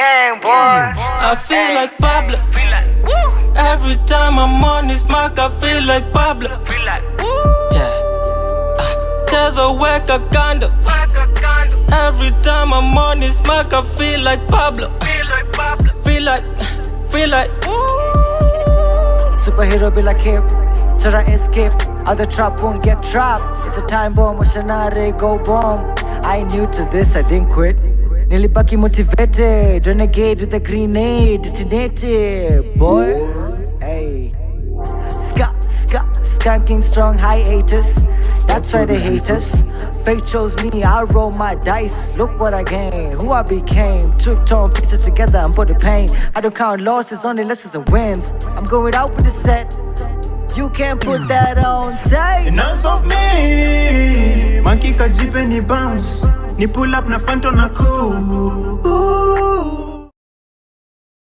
game, boy. I feel like Pablo. Every time I'm on this mic, I feel like Pablo. Just a wake a candle. Every time I'm on this mic, I feel like Pablo. Feel like. Superhero be like hip, try to escape. Other trap won't get trapped. It's a time bomb, Oceanare go bomb. I ain't new to this, I didn't quit. Nilibaki motivated, renegade with a grenade, detonated, boy. Hey, skanking strong hiatus. That's why they hate us. Fate chose me, I roll my dice. Look what I gained, who I became. Took torn pieces together and put the pain. I don't count losses, only lessons and wins. I'm going out with a set. You can't put that on tight. Enough of me. Monkey kajipe ni bounce. Ni pull up na fanto na cool.